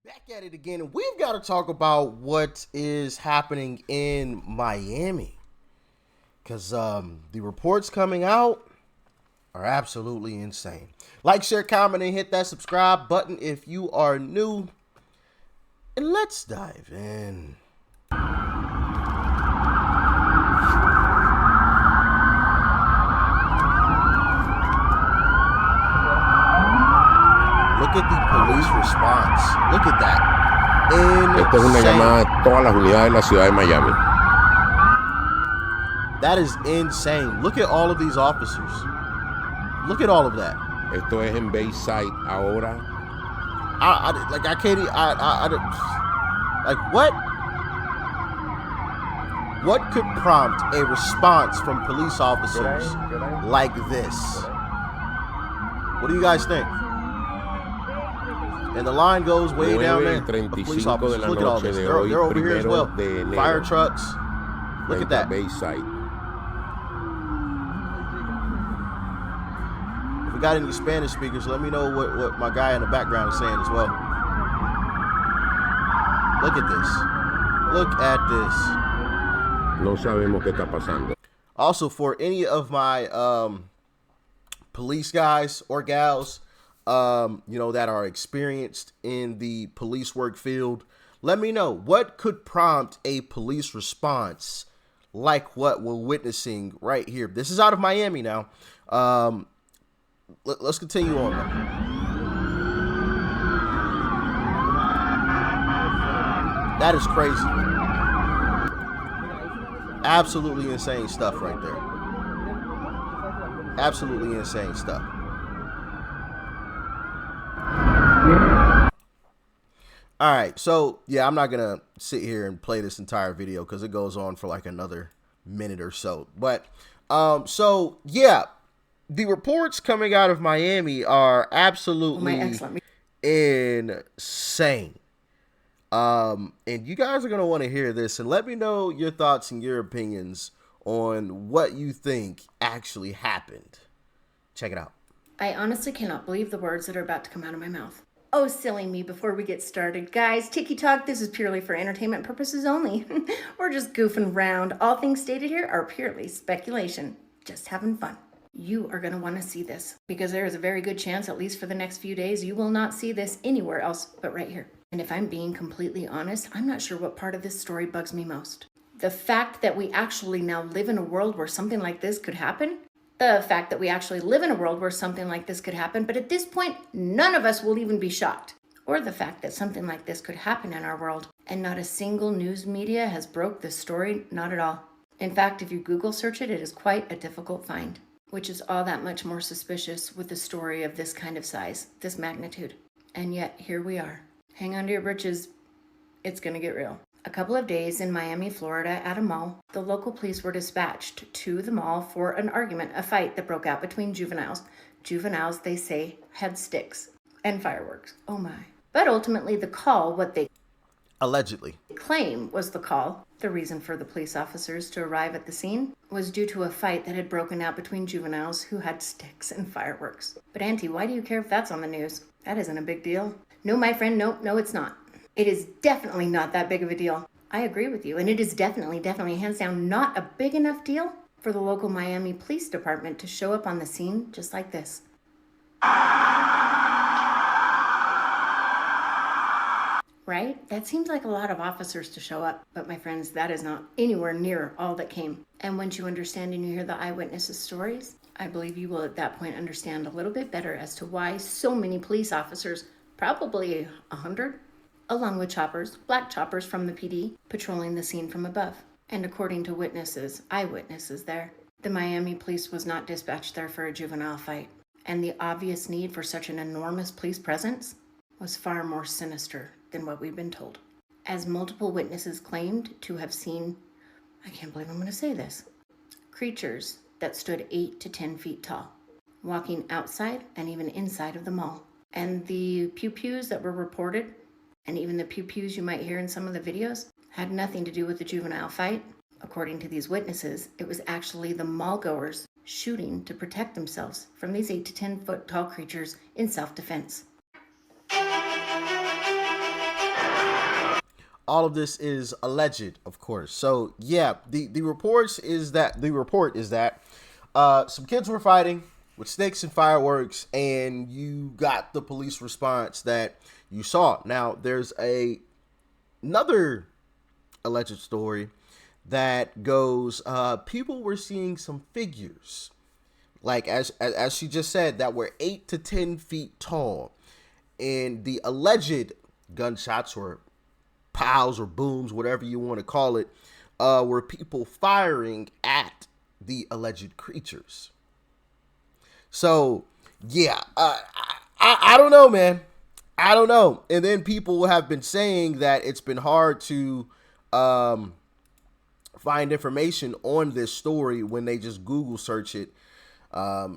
Back at it again, and we've got to talk about what is happening in Miami, because the reports coming out are absolutely insane. Like, share, comment, and hit that subscribe button if you are new, and let's dive in. Look at the police response. Look at that. Esta es una llamada a todas las unidades de la ciudad de Miami. That is insane. Look at all of these officers. Look at all of that. Esto es en Bayside ahora. What could prompt a response from police officers like this? What do you guys think? And the line goes way down there. Police officers, look at all this. They're over here as well. Fire trucks. Look at that. Bayside. If we got any Spanish speakers, let me know what my guy in the background is saying as well. Look at this. Look at this. No sabemos qué está pasando. Also, for any of my police guys or gals, that are experienced in the police work field, let me know what could prompt a police response like what we're witnessing right here. This is out of Miami now. Let's continue on. That is crazy. Absolutely insane stuff right there. Absolutely insane stuff. All right, so yeah, I'm not gonna sit here and play this entire video because it goes on for like another minute or so. But so yeah, the reports coming out of Miami are absolutely insane. And you guys are gonna want to hear this, and let me know your thoughts and your opinions on what you think actually happened. Check it out. I honestly cannot believe the words that are about to come out of my mouth. Oh, silly me before we get started. Guys, Tiki Talk, this is purely for entertainment purposes only. We're just goofing around. All things stated here are purely speculation. Just having fun. You are going to want to see this because there is a very good chance, at least for the next few days, you will not see this anywhere else but right here. And if I'm being completely honest, I'm not sure what part of this story bugs me most. The fact that we actually now live in a world where something like this could happen. The fact that we actually live in a world where something like this could happen, but at this point, none of us will even be shocked. Or the fact that something like this could happen in our world, and not a single news media has broke this story, not at all. In fact, if you Google search it, it is quite a difficult find, which is all that much more suspicious with a story of this kind of size, this magnitude. And yet, here we are. Hang on to your britches, it's gonna get real. A couple of days in Miami, Florida, at a mall, the local police were dispatched to the mall for an argument, a fight that broke out between juveniles. Juveniles, they say, had sticks and fireworks. Oh my. But ultimately, the call, what they allegedly claim was the call, the reason for the police officers to arrive at the scene, was due to a fight that had broken out between juveniles who had sticks and fireworks. But Auntie, why do you care if that's on the news? That isn't a big deal. No, my friend, no, it's not. It is definitely not that big of a deal. I agree with you. And it is definitely, hands down, not a big enough deal for the local Miami Police Department to show up on the scene just like this. Right? That seems like a lot of officers to show up. But my friends, that is not anywhere near all that came. And once you understand and you hear the eyewitnesses' stories, I believe you will at that point understand a little bit better as to why so many police officers, probably 100, along with choppers, black choppers from the PD, patrolling the scene from above. And according to witnesses, eyewitnesses there, the Miami police was not dispatched there for a juvenile fight. And the obvious need for such an enormous police presence was far more sinister than what we've been told. As multiple witnesses claimed to have seen, I can't believe I'm going to say this, creatures that stood 8 to 10 feet tall, walking outside and even inside of the mall. And the pew-pews that were reported, and even the pew-pews you might hear in some of the videos, had nothing to do with the juvenile fight. According to these witnesses, it was actually the mall-goers shooting to protect themselves from these 8 to 10 foot tall creatures in self-defense. all of this is alleged, of course. So yeah, the report is that some kids were fighting with sticks and fireworks, and you got the police response that you saw. Now there's another alleged story that goes, people were seeing some figures, like as she just said, that were 8 to 10 feet tall, and the alleged gunshots or pows or booms, whatever you want to call it, were people firing at the alleged creatures. So yeah, I don't know, man. I don't know. And then people have been saying that it's been hard to find information on this story when they just Google search it.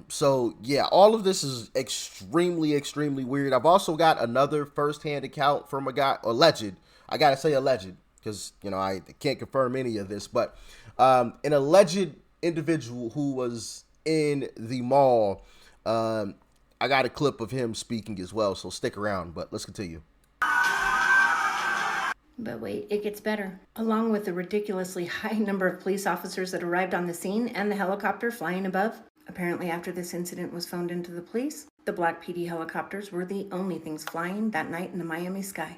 So yeah, all of this is extremely weird. I've also got another firsthand account from a guy, alleged. I gotta say alleged because I can't confirm any of this, but an alleged individual who was in the mall. I got a clip of him speaking as well, so stick around. But let's continue. But wait, it gets better. Along with the ridiculously high number of police officers that arrived on the scene and the helicopter flying above, apparently after this incident was phoned into the police, the Black PD helicopters were the only things flying that night in the Miami sky.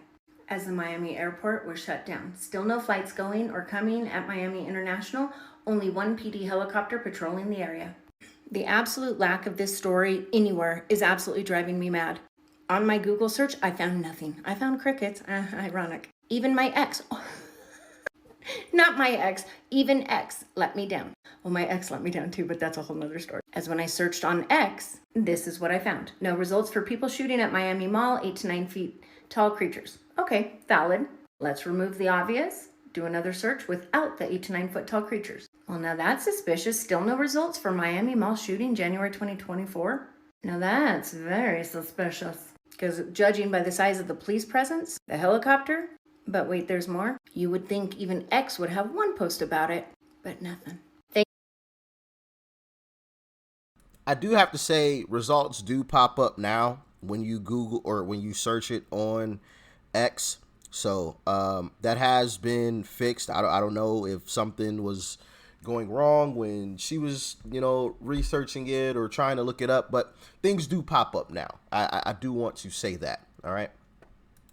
As the Miami airport was shut down, still no flights going or coming at Miami International, only one PD helicopter patrolling the area. The absolute lack of this story anywhere is absolutely driving me mad. On my Google search, I found nothing. I found crickets. Ironic. Even my ex, not my ex, even X let me down. Well, my ex let me down too, but that's a whole nother story. As when I searched on X, this is what I found. No results for people shooting at Miami Mall, 8 to 9 feet tall creatures. Okay, valid. Let's remove the obvious. Do another search without the 8 to 9 foot tall creatures. Well, now that's suspicious. Still no results for Miami Mall shooting January 2024. Now that's very suspicious. Because judging by the size of the police presence, the helicopter, but wait, there's more. You would think even X would have one post about it, but nothing. I do have to say, results do pop up now when you Google or when you search it on X. So that has been fixed. I don't know if something was going wrong when she was, researching it or trying to look it up, but things do pop up now. I do want to say that. All right.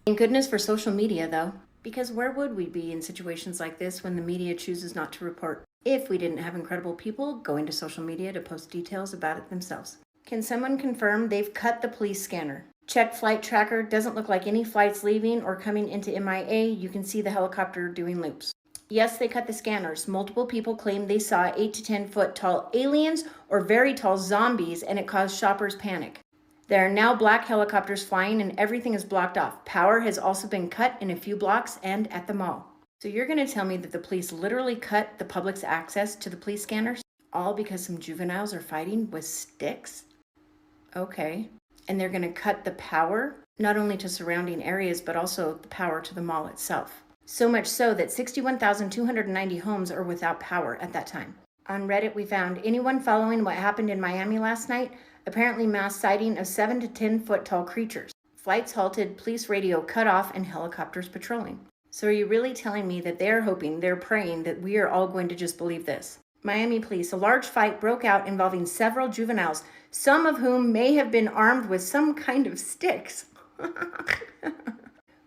Thank goodness for social media, though, because where would we be in situations like this when the media chooses not to report if we didn't have incredible people going to social media to post details about it themselves? Can someone confirm they've cut the police scanner? Check flight tracker, doesn't look like any flights leaving or coming into MIA. You can see the helicopter doing loops. Yes, they cut the scanners. Multiple people claim they saw 8 to 10 foot tall aliens or very tall zombies, and it caused shoppers panic. There are now black helicopters flying and everything is blocked off. Power has also been cut in a few blocks and at the mall. So you're going to tell me that the police literally cut the public's access to the police scanners? All because some juveniles are fighting with sticks? Okay. And they're going to cut the power, not only to surrounding areas, but also the power to the mall itself. So much so that 61,290 homes are without power at that time. On Reddit, we found anyone following what happened in Miami last night, apparently mass sighting of 7 to 10 foot tall creatures. Flights halted, police radio cut off, and helicopters patrolling. So are you really telling me that they're praying that we are all going to just believe this? Miami police, a large fight broke out involving several juveniles, some of whom may have been armed with some kind of sticks.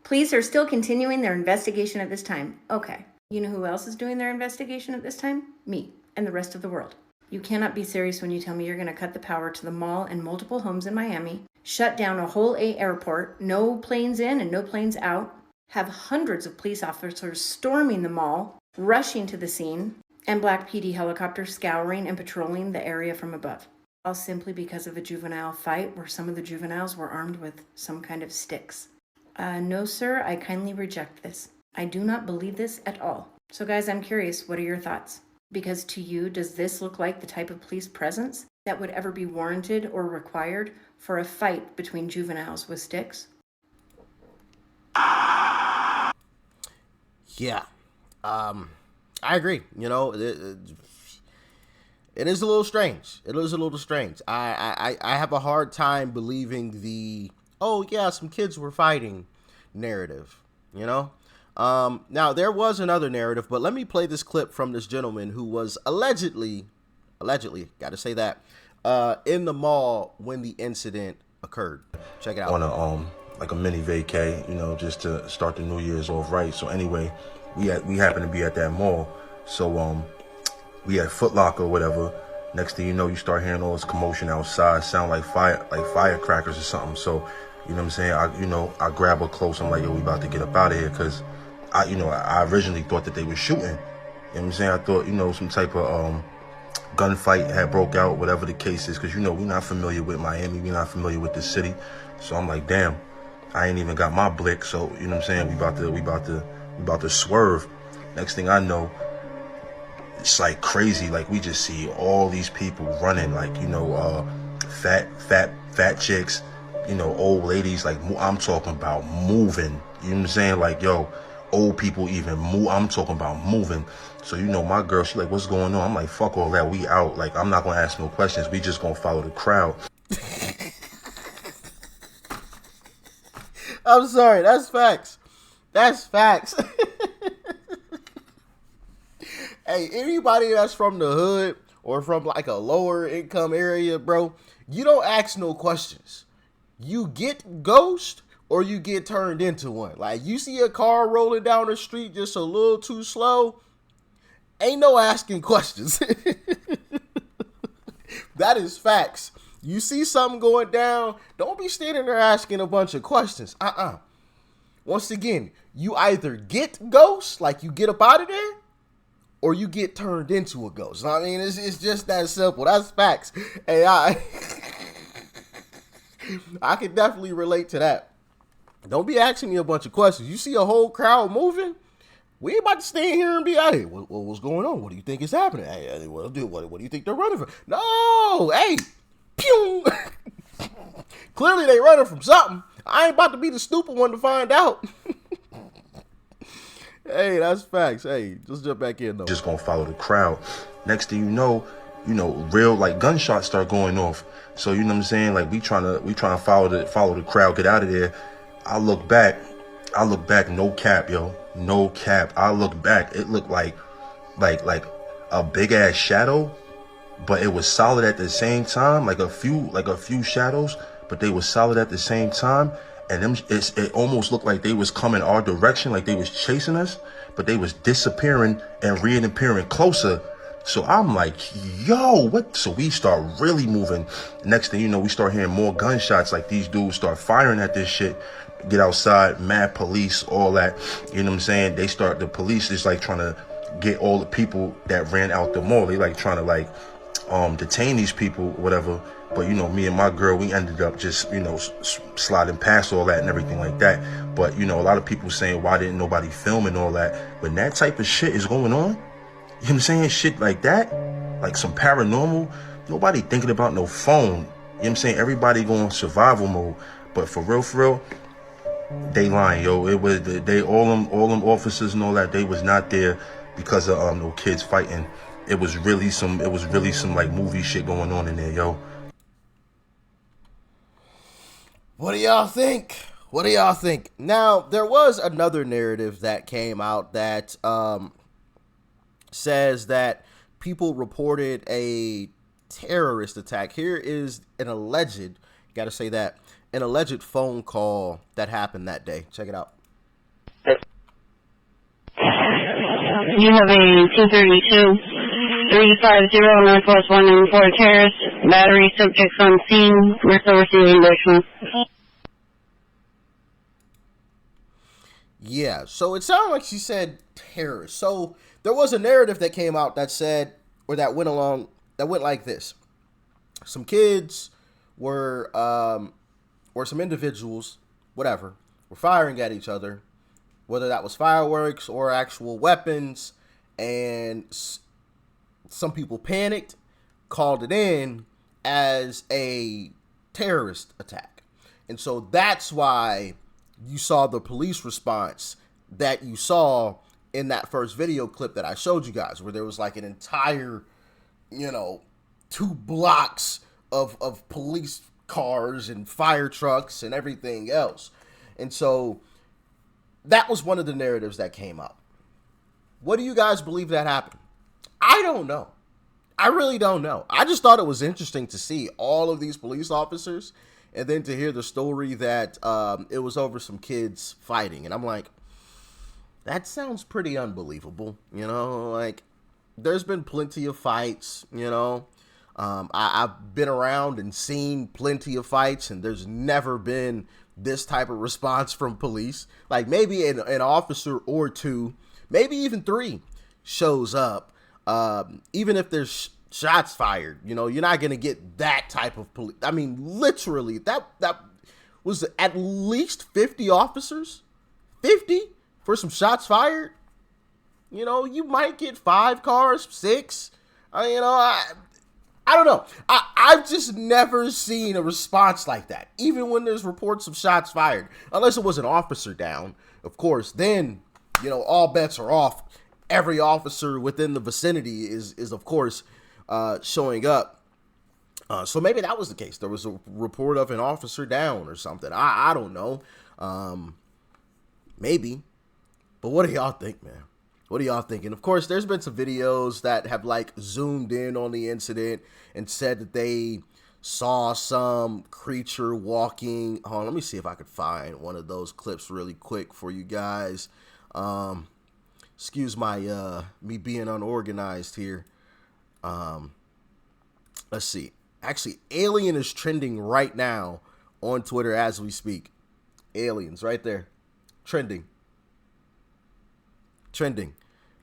Police are still continuing their investigation at this time. Okay, you know who else is doing their investigation at this time? Me and the rest of the world. You cannot be serious when you tell me you're going to cut the power to the mall and multiple homes in Miami, shut down a whole airport, no planes in and no planes out, have hundreds of police officers storming the mall, rushing to the scene, and Black PD helicopters scouring and patrolling the area from above. All simply because of a juvenile fight where some of the juveniles were armed with some kind of sticks. No, sir, I kindly reject this. I do not believe this at all. So guys, I'm curious, what are your thoughts? Because to you, does this look like the type of police presence that would ever be warranted or required for a fight between juveniles with sticks? Yeah. I agree. It is a little strange. It is a little strange. I have a hard time believing the, oh yeah, some kids were fighting narrative, Now there was another narrative, but let me play this clip from this gentleman who was allegedly, got to say that, in the mall when the incident occurred. Check it out. On a like a mini vacay, just to start the New Year's off right. So anyway, we happened to be at that mall. So we had Foot Locker or whatever. Next thing you know, you start hearing all this commotion outside, sound like firecrackers or something. So, you know what I'm saying? I grab her close. I'm like, yo, we about to get up out of here, because I originally thought that they were shooting. You know what I'm saying? I thought, some type of gunfight had broke out, whatever the case is, because we're not familiar with Miami, we're not familiar with the city. So I'm like, damn, I ain't even got my blick. So, you know what I'm saying? We about to swerve. Next thing I know, it's like crazy. Like, we just see all these people running, like, fat chicks, old ladies, like, I'm talking about moving. You know what I'm saying? Like, yo, old people even move. I'm talking about moving. So, my girl, she like, what's going on? I'm like, fuck all that. We out. Like, I'm not going to ask no questions. We just going to follow the crowd. I'm sorry. That's facts. That's facts. Hey, anybody that's from the hood or from like a lower income area, bro, you don't ask no questions. You get ghost or you get turned into one. Like, you see a car rolling down the street just a little too slow, ain't no asking questions. That is facts. You see something going down, don't be standing there asking a bunch of questions. Once again, you either get ghost, like you get up out of there, or you get turned into a ghost. I mean, it's just that simple. That's facts. Hey, I can definitely relate to that. Don't be asking me a bunch of questions. You see a whole crowd moving, we ain't about to stay in here and be, hey, what's going on? What do you think is happening? Hey, what do you think they're running from? No, hey, pew. Clearly they running from something. I ain't about to be the stupid one to find out. Hey, that's facts. Hey, just jump back in though. Just gonna follow the crowd. Next thing you know, real like gunshots start going off. So you know what I'm saying? Like, we trying to follow the crowd, get out of there. I look back, no cap, yo. No cap. I look back, it looked like a big ass shadow, but it was solid at the same time, like a few shadows, but they were solid at the same time. And it almost looked like they was coming our direction, like they was chasing us, but they was disappearing and reappearing closer. So I'm like, yo, what? So we start really moving. Next thing you know, we start hearing more gunshots. Like, these dudes start firing at this shit. Get outside, mad police, all that. You know what I'm saying? The police is like trying to get all the people that ran out the mall. They like trying to like detain these people, whatever. But, me and my girl, we ended up just, sliding past all that and everything like that. But, a lot of people saying, why didn't nobody film and all that? When that type of shit is going on, you know what I'm saying? Shit like that, like some paranormal, nobody thinking about no phone. You know what I'm saying? Everybody going survival mode. But for real, they lying, yo. It was, all them officers and all that, they was not there because of no kids fighting. It was really some like movie shit going on in there, yo. What do y'all think? Now, there was another narrative that came out that says that people reported a terrorist attack. Here is an alleged phone call that happened that day. Check it out. You have a 232 350 Northwest 194 Terrace, battery subjects on scene. We're still receiving additional. Yeah, so it sounded like she said terrorist. So there was a narrative that came out that said, or that went like this. Some kids were, or some individuals, whatever, were firing at each other, whether that was fireworks or actual weapons, and some people panicked, called it in as a terrorist attack. And so that's why you saw the police response that you saw in that first video clip that I showed you guys, where there was like an entire, 2 blocks of police cars and fire trucks and everything else. And so that was one of the narratives that came up. What do you guys believe that happened? I don't know. I really don't know. I just thought it was interesting to see all of these police officers and then to hear the story that it was over some kids fighting. And I'm like, that sounds pretty unbelievable. You know, like, there's been plenty of fights, you know. I've been around and seen plenty of fights, and there's never been this type of response from police. Like, maybe an officer or two, maybe even three shows up. Even if there's shots fired, you know, you're not going to get that type of police. I mean, literally, that was at least 50 officers, 50 for some shots fired. You know, you might get 5 cars, 6. I don't know. I've just never seen a response like that, even when there's reports of shots fired, unless it was an officer down, of course. Then, you know, all bets are off. Every officer within the vicinity is of course, showing up. So maybe that was the case. There was a report of an officer down or something. I don't know. Maybe. But what do y'all think, man? What are y'all thinking? Of course, there's been some videos that have like zoomed in on the incident and said that they saw some creature walking. Hold on, let me see if I could find one of those clips really quick for you guys. Excuse my me being unorganized here. Let's see. Actually, Alien is trending right now on Twitter as we speak. Aliens right there. Trending.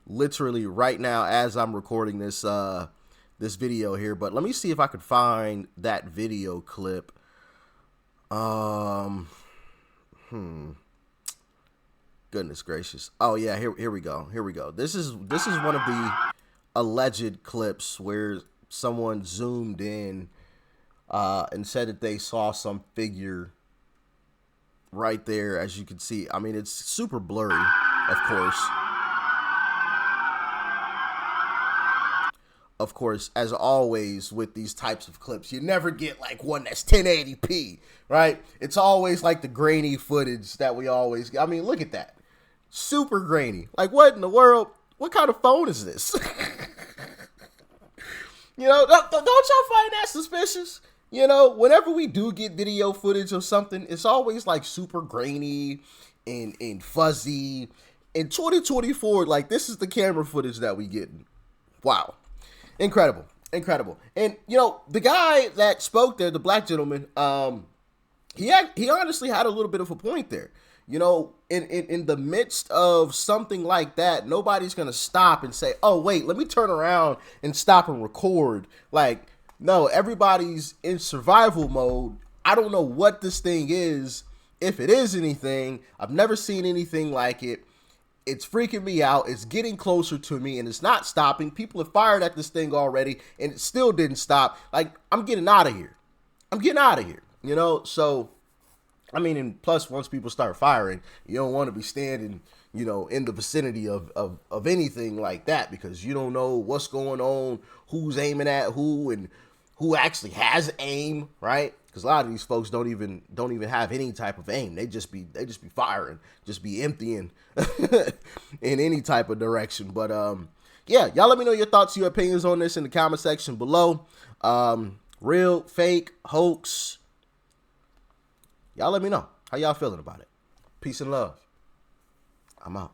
Literally right now as I'm recording this this video here. But let me see if I could find that video clip. Goodness gracious. Oh yeah, here we go. This is one of the alleged clips where someone zoomed in and said that they saw some figure right there, as you can see. I mean, it's super blurry, of course. Of course, as always with these types of clips, you never get like one that's 1080p, right? It's always like the grainy footage that we always get. I mean, look at that. Super grainy. Like, what in the world? What kind of phone is this? You know, don't y'all find that suspicious? You know, whenever we do get video footage of something, it's always like super grainy and fuzzy. In 2024, like, this is the camera footage that we get. Wow. Incredible. And, you know, the guy that spoke there, the black gentleman, he honestly had a little bit of a point there. You know, in the midst of something like that, nobody's going to stop and say, oh, wait, let me turn around and stop and record. Like, no, everybody's in survival mode. I don't know what this thing is, if it is anything. I've never seen anything like it. It's freaking me out. It's getting closer to me, and it's not stopping. People have fired at this thing already, and it still didn't stop. Like, I'm getting out of here. You know, so, I mean, and plus, once people start firing, you don't want to be standing, you know, in the vicinity of anything like that, because you don't know what's going on, who's aiming at who, and who actually has aim, right? Because a lot of these folks don't even have any type of aim. They just be firing, just be emptying in any type of direction. But yeah, y'all let me know your thoughts, your opinions on this in the comment section below. Real, fake, hoax. Y'all let me know how y'all feeling about it. Peace and love. I'm out.